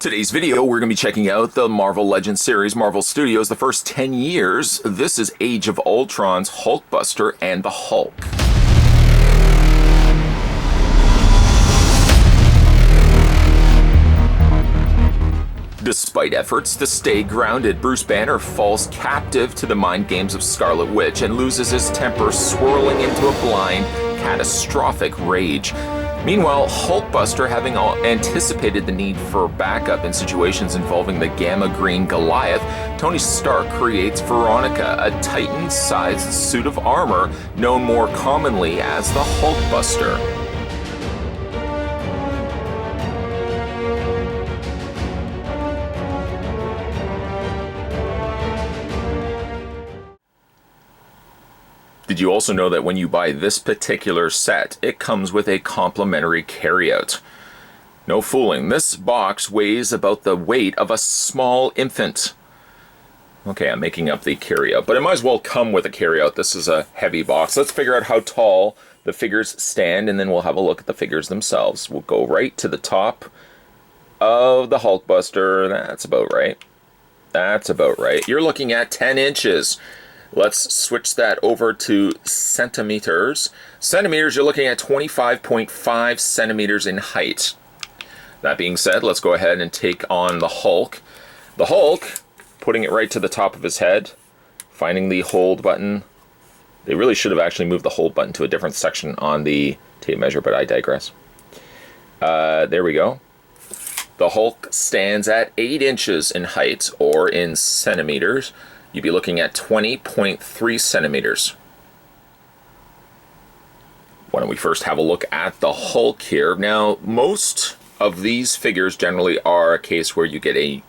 Today's video, we're going to be checking out the Marvel Legends series, Marvel Studios, the first 10 years. This is Age of Ultron's Hulkbuster and the Hulk. Despite efforts to stay grounded, Bruce Banner falls captive to the mind games of Scarlet Witch and loses his temper, swirling into a blind, catastrophic rage. Meanwhile, Hulkbuster, having anticipated the need for backup in situations involving the gamma-green Goliath, Tony Stark creates Veronica, a Titan-sized suit of armor known more commonly as the Hulkbuster. Did you also know that when you buy this particular set, it comes with a complimentary carryout? No fooling, this box weighs about the weight of a small infant. Okay, I'm making up the carryout, but it might as well come with a carryout. This is a heavy box. Let's figure out how tall the figures stand, and then we'll have a look at the figures themselves. We'll go right to the top of the Hulkbuster. That's about right. That's about right. You're looking at 10 inches. Let's switch that over to centimeters. Centimeters, you're looking at 25.5 centimeters in height. That being said, let's go ahead and take on the Hulk. The Hulk, putting it right to the top of his head, finding the hold button. They really should have actually moved the hold button to a different section on the tape measure, but I digress. There we go. The Hulk stands at 8 inches in height, or in centimeters. You'd be looking at 20.3 centimeters. Why don't we first have a look at the Hulk here. Now, most of these figures generally are a case where you get a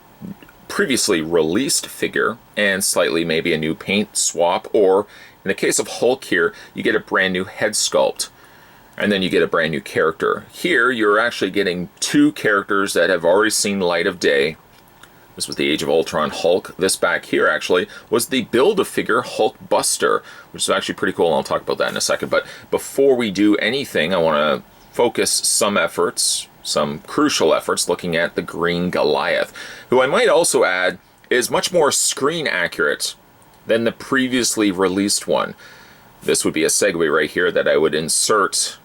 previously released figure and slightly maybe a new paint swap, or in the case of Hulk here, you get a brand new head sculpt, and then you get a brand new character. Here, you're actually getting two characters that have already seen light of day. This was the Age of Ultron Hulk. This back here, actually, was the Build-A-Figure Hulkbuster, which is actually pretty cool, and I'll talk about that in a second. But before we do anything, I want to focus some efforts, some crucial efforts, looking at the Green Goliath, who I might also add is much more screen accurate than the previously released one. This would be a segue right here that I would insert,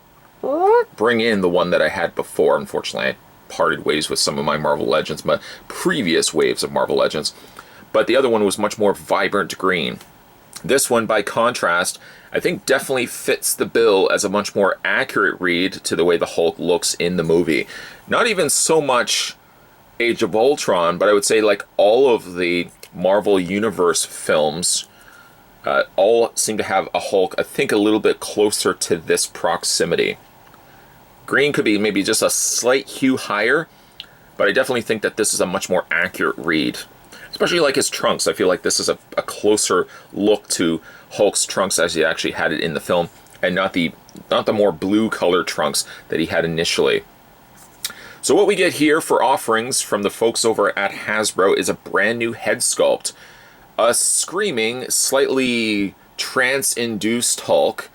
bring in the one that I had before. Unfortunately, I parted ways with some of my Marvel Legends, my previous waves of Marvel Legends, but the other one was much more vibrant green. This one, by contrast, I think definitely fits the bill as a much more accurate read to the way the Hulk looks in the movie. Not even so much Age of Ultron, but I would say like all of the Marvel Universe films all seem to have a Hulk, I think, a little bit closer to this proximity. Green could be maybe just a slight hue higher, but I definitely think that this is a much more accurate read. Especially like his trunks. I feel like this is a closer look to Hulk's trunks as he actually had it in the film, and not the more blue colored trunks that he had initially. So what we get here for offerings from the folks over at Hasbro is a brand new head sculpt. A screaming, slightly trance-induced Hulk,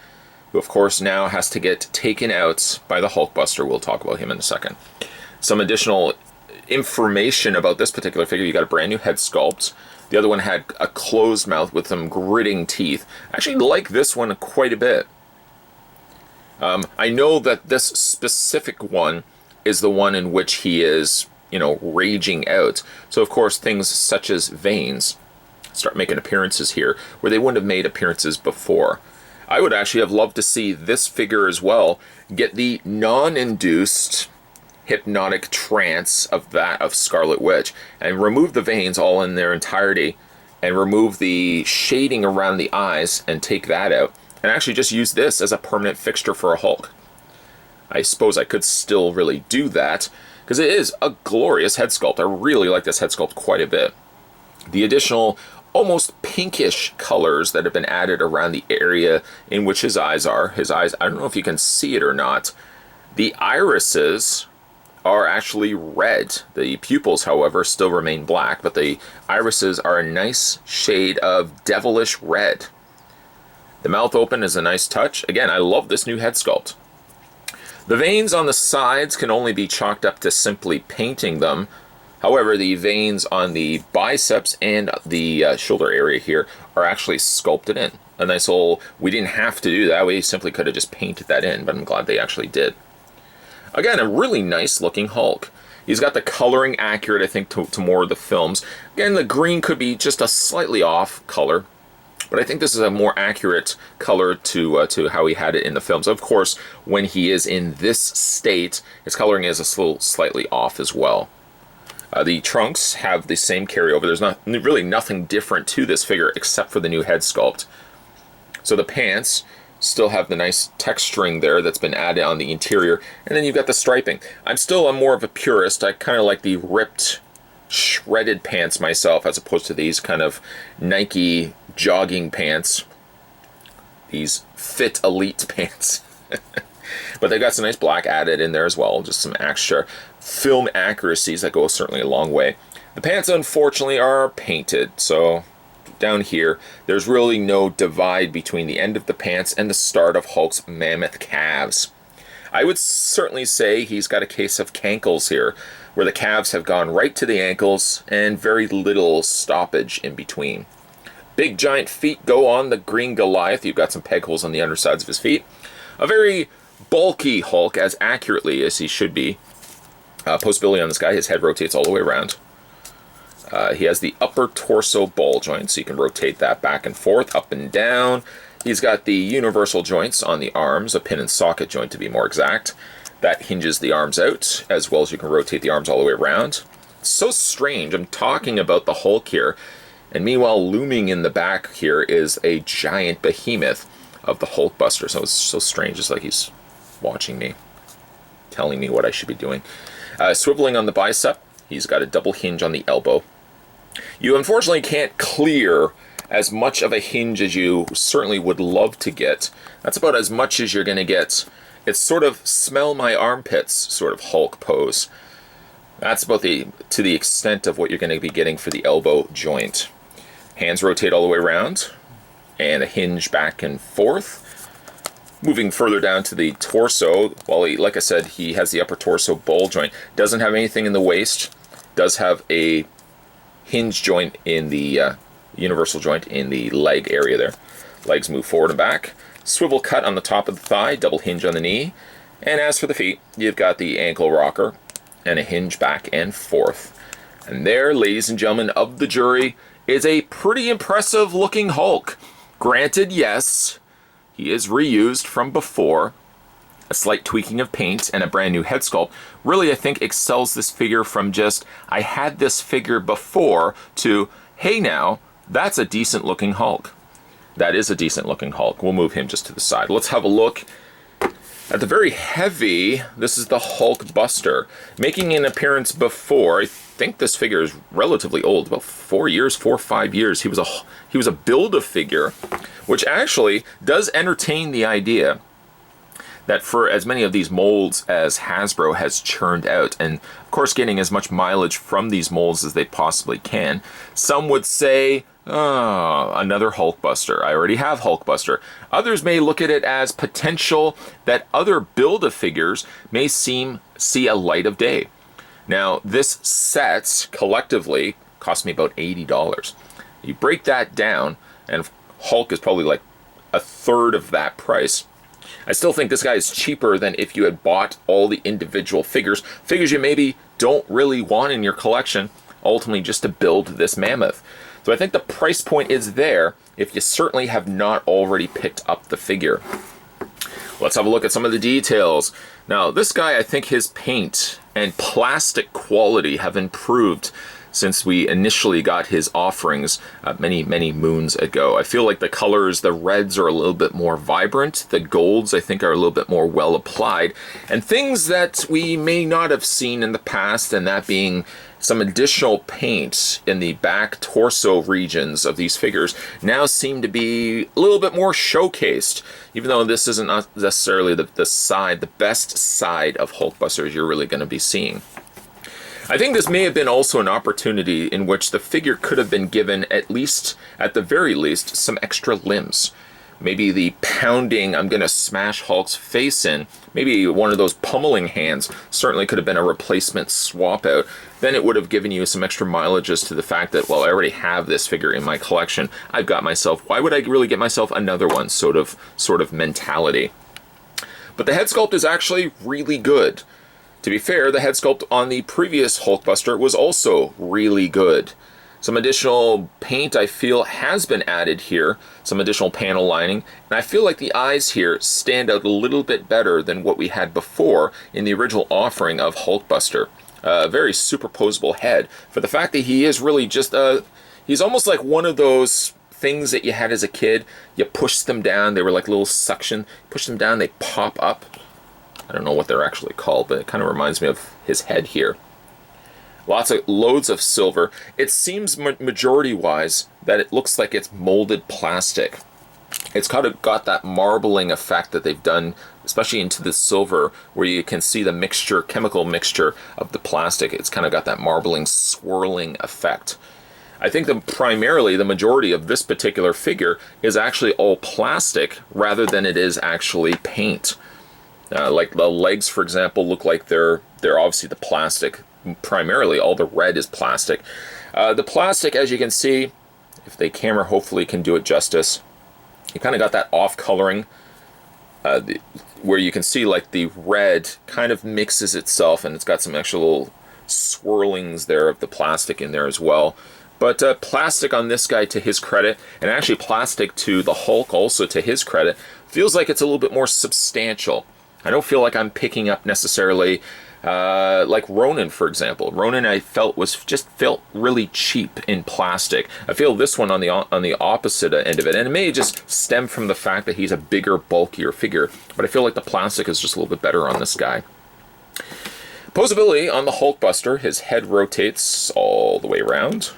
who of course now has to get taken out by the Hulkbuster. We'll talk about him in a second. Some additional information about this particular figure: you got a brand new head sculpt. The other one had a closed mouth with some gritting teeth. I actually like this one quite a bit. I know that this specific one is the one in which he is, raging out. So of course things such as veins start making appearances here where they wouldn't have made appearances before. I would actually have loved to see this figure as well get the non-induced hypnotic trance of that of Scarlet Witch, and remove the veins all in their entirety, and remove the shading around the eyes and take that out, and actually just use this as a permanent fixture for a Hulk. I suppose I could still really do that, because it is a glorious head sculpt. I really like this head sculpt quite a bit. The additional almost pinkish colors that have been added around the area in which his eyes are. His eyes, I don't know if you can see it or not. The irises are actually red. The pupils, however, still remain black, but the irises are a nice shade of devilish red. The mouth open is a nice touch. Again, I love this new head sculpt. The veins on the sides can only be chalked up to simply painting them. However, the veins on the biceps and the shoulder area here are actually sculpted in. A nice little, we didn't have to do that, we simply could have just painted that in, but I'm glad they actually did. Again, a really nice looking Hulk. He's got the coloring accurate, I think, to more of the films. Again, the green could be just a slightly off color, but I think this is a more accurate color to how he had it in the films. Of course, when he is in this state, his coloring is a little slightly off as well. The trunks have the same carryover. There's really nothing different to this figure except for the new head sculpt. So the pants still have the nice texturing there that's been added on the interior, and then you've got the striping. I'm more of a purist. I kind of like the ripped, shredded pants myself, as opposed to these kind of Nike jogging pants, these fit elite pants. But they've got some nice black added in there as well, just some extra film accuracies that go certainly a long way. The pants, unfortunately, are painted, so down here, there's really no divide between the end of the pants and the start of Hulk's mammoth calves. I would certainly say he's got a case of cankles here, where the calves have gone right to the ankles and very little stoppage in between. Big giant feet go on the green Goliath. You've got some peg holes on the undersides of his feet. A very bulky Hulk, as accurately as he should be. Poseability on this guy, his head rotates all the way around. He has the upper torso ball joint, so you can rotate that back and forth, up and down. He's got the universal joints on the arms, a pin and socket joint to be more exact. That hinges the arms out, as well as you can rotate the arms all the way around. It's so strange. I'm talking about the Hulk here, and meanwhile looming in the back here is a giant behemoth of the Hulkbuster. So it's so strange. It's like he's watching me, telling me what I should be doing. Swiveling on the bicep, he's got a double hinge on the elbow. You unfortunately can't clear as much of a hinge as you certainly would love to get. That's about as much as you're going to get. It's sort of smell my armpits sort of Hulk pose. That's about to the extent of what you're going to be getting for the elbow joint. Hands rotate all the way around, and a hinge back and forth. Moving further down to the torso, well, like I said, he has the upper torso ball joint. Doesn't have anything in the waist. Does have a hinge joint in the universal joint in the leg area there. Legs move forward and back. Swivel cut on the top of the thigh, double hinge on the knee. And as for the feet, you've got the ankle rocker and a hinge back and forth. And there, ladies and gentlemen of the jury, is a pretty impressive looking Hulk. Granted, yes, he is reused from before. A slight tweaking of paint and a brand new head sculpt really, I think, excels this figure from just, I had this figure before, to, hey now, that's a decent looking Hulk. That is a decent looking Hulk. We'll move him just to the side. Let's have a look at the very heavy, this is the Hulkbuster. Making an appearance before, I think this figure is relatively old, about 4 or 5 years. He was a Build-A-Figure, which actually does entertain the idea that for as many of these molds as Hasbro has churned out, and of course getting as much mileage from these molds as they possibly can, some would say, oh, another Hulkbuster. I already have Hulkbuster. Others may look at it as potential that other Build-A-Figures may see a light of day. Now, this set collectively cost me about $80. You break that down, and Hulk is probably like a third of that price. I still think this guy is cheaper than if you had bought all the individual figures you maybe don't really want in your collection, ultimately just to build this mammoth. So I think the price point is there if you certainly have not already picked up the figure. Let's have a look at some of the details. Now, this guy, I think his paint and plastic quality have improved since we initially got his offerings many moons ago. I feel like the colors, the reds are a little bit more vibrant. The golds, I think, are a little bit more well applied. And things that we may not have seen in the past, and that being some additional paint in the back torso regions of these figures, now seem to be a little bit more showcased, even though this isn't necessarily the best side of Hulkbuster you're really going to be seeing. I think this may have been also an opportunity in which the figure could have been given, at the very least, some extra limbs. maybe the pounding, I'm going to smash Hulk's face in, maybe one of those pummeling hands certainly could have been a replacement swap out. Then it would have given you some extra mileage as to the fact that, well, I already have this figure in my collection. I've got myself, why would I really get myself another one, sort of mentality. But the head sculpt is actually really good. To be fair, the head sculpt on the previous Hulkbuster was also really good. Some additional paint, I feel, has been added here. Some additional panel lining. And I feel like the eyes here stand out a little bit better than what we had before in the original offering of Hulkbuster. A very superposable head. For the fact that he is really just he's almost like one of those things that you had as a kid. You push them down. They were like little suction. Push them down, they pop up. I don't know what they're actually called, but it kind of reminds me of his head here. Loads of silver. It seems majority-wise that it looks like it's molded plastic. It's kind of got that marbling effect that they've done, especially into the silver, where you can see the mixture, chemical mixture of the plastic. It's kind of got that marbling, swirling effect. I think primarily the majority of this particular figure is actually all plastic rather than it is actually paint. Like the legs, for example, look like they're obviously the plastic. Primarily, all the red is plastic. The plastic, as you can see, if the camera hopefully can do it justice, you kind of got that off-coloring where you can see like the red kind of mixes itself, and it's got some actual little swirlings there of the plastic in there as well. But plastic on this guy, to his credit, and actually plastic to the Hulk also to his credit, feels like it's a little bit more substantial. I don't feel like I'm picking up necessarily like Ronin, for example. Ronin, I felt felt really cheap in plastic. I feel this one on the opposite end of it, and it may just stem from the fact that he's a bigger, bulkier figure, but I feel like the plastic is just a little bit better on this guy. Poseability on the Hulkbuster, his head rotates all the way around.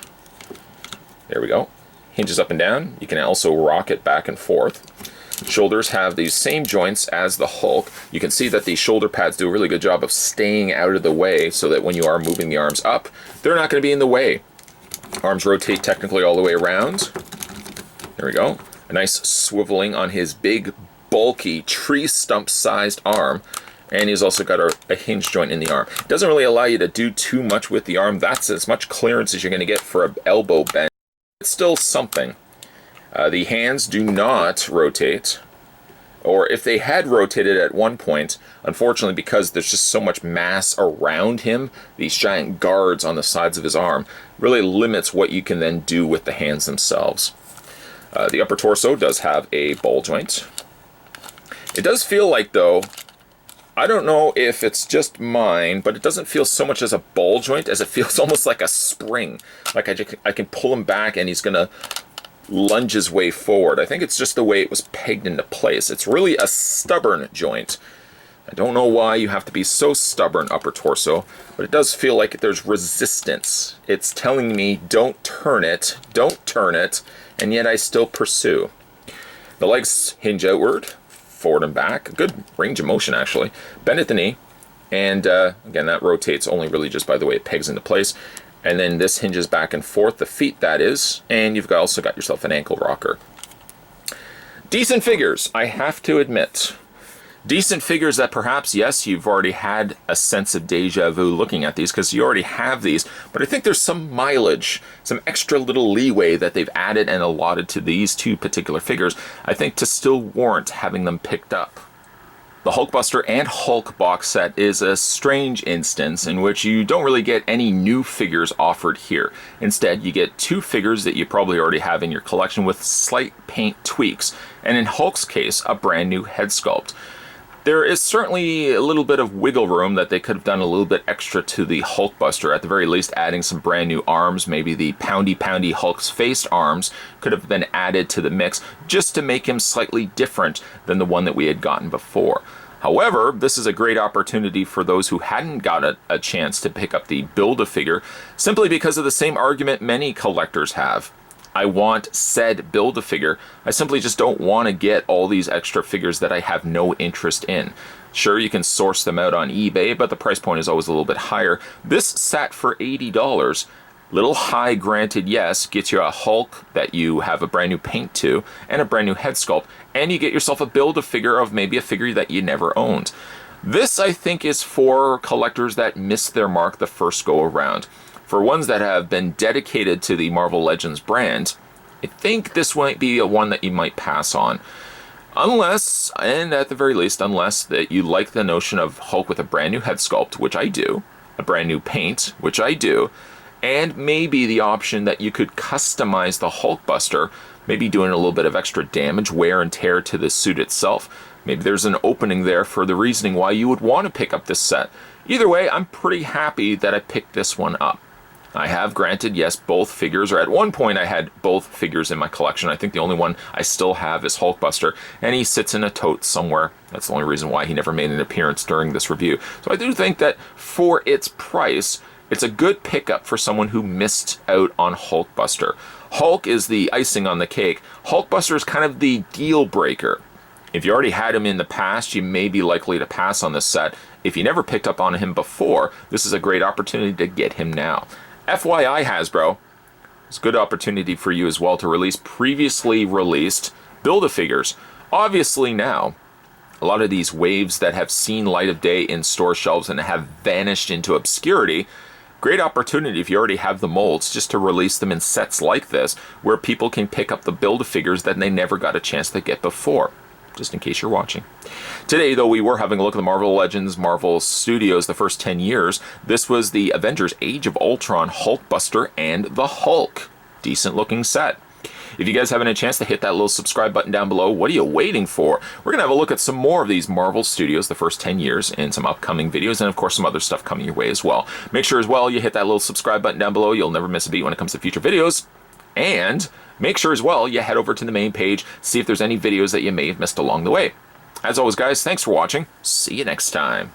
There we go. Hinges up and down. You can also rock it back and forth. Shoulders have these same joints as the Hulk. You can see that the shoulder pads do a really good job of staying out of the way so that when you are moving the arms up, they're not going to be in the way. Arms rotate technically all the way around. There we go. A nice swiveling on his big, bulky, tree stump-sized arm. And he's also got a hinge joint in the arm. It doesn't really allow you to do too much with the arm. That's as much clearance as you're going to get for an elbow bend. It's still something. The hands do not rotate, or if they had rotated at one point, unfortunately because there's just so much mass around him, these giant guards on the sides of his arm, really limits what you can then do with the hands themselves. The upper torso does have a ball joint. It does feel like, though, I don't know if it's just mine, but it doesn't feel so much as a ball joint as it feels almost like a spring. Like I can pull him back and he's going to lunge his way forward. I think it's just the way it was pegged into place. It's really a stubborn joint. I don't know why you have to be so stubborn, upper torso, but it does feel like there's resistance. It's telling me don't turn it, and yet I still pursue. The legs hinge outward, forward and back. Good range of motion, actually. Bend at the knee, and again, that rotates only really just by the way it pegs into place. And then this hinges back and forth, the feet that is, and you've also got yourself an ankle rocker. Decent figures, I have to admit. Decent figures that perhaps, yes, you've already had a sense of deja vu looking at these because you already have these, but I think there's some mileage, some extra little leeway that they've added and allotted to these two particular figures, I think, to still warrant having them picked up. The Hulkbuster and Hulk box set is a strange instance in which you don't really get any new figures offered here. Instead, you get two figures that you probably already have in your collection with slight paint tweaks, and in Hulk's case, a brand new head sculpt. There is certainly a little bit of wiggle room that they could have done a little bit extra to the Hulkbuster, at the very least adding some brand new arms. Maybe the poundy Hulk's face arms could have been added to the mix just to make him slightly different than the one that we had gotten before. However, this is a great opportunity for those who hadn't got a chance to pick up the Build-A-Figure, simply because of the same argument many collectors have. I want said Build-A-Figure. I simply just don't want to get all these extra figures that I have no interest in. Sure, you can source them out on eBay, but the price point is always a little bit higher. This sat for $80. Little high, granted, yes, gets you a Hulk that you have a brand new paint to and a brand new head sculpt, and you get yourself a Build-A-Figure of maybe a figure that you never owned. This, I think, is for collectors that missed their mark the first go around. For ones that have been dedicated to the Marvel Legends brand, I think this might be a one that you might pass on. Unless, and at the very least, unless that you like the notion of Hulk with a brand new head sculpt, which I do, a brand new paint, which I do, and maybe the option that you could customize the Hulkbuster, maybe doing a little bit of extra damage, wear and tear to the suit itself. Maybe there's an opening there for the reasoning why you would want to pick up this set. Either way, I'm pretty happy that I picked this one up. I have, granted, yes, both figures, or at one point I had both figures in my collection. I think the only one I still have is Hulkbuster, and he sits in a tote somewhere. That's the only reason why he never made an appearance during this review. So I do think that for its price, it's a good pickup for someone who missed out on Hulkbuster. Hulk is the icing on the cake. Hulkbuster is kind of the deal breaker. If you already had him in the past, you may be likely to pass on this set. If you never picked up on him before, this is a great opportunity to get him now. FYI, Hasbro, it's a good opportunity for you as well to release previously released Build-A-Figures. Obviously now, a lot of these waves that have seen light of day in store shelves and have vanished into obscurity, great opportunity if you already have the molds just to release them in sets like this, where people can pick up the Build-A-Figures that they never got a chance to get before. Just in case you're watching. Today, though, we were having a look at the Marvel Legends, Marvel Studios, the first 10 years. This was the Avengers Age of Ultron Hulkbuster and the Hulk. Decent looking set. If you guys haven't had a chance to hit that little subscribe button down below, what are you waiting for? We're going to have a look at some more of these Marvel Studios, the first 10 years, and some upcoming videos, and of course some other stuff coming your way as well. Make sure as well you hit that little subscribe button down below. You'll never miss a beat when it comes to future videos. And make sure as well you head over to the main page, see if there's any videos that you may have missed along the way. As always, guys, thanks for watching. See you next time.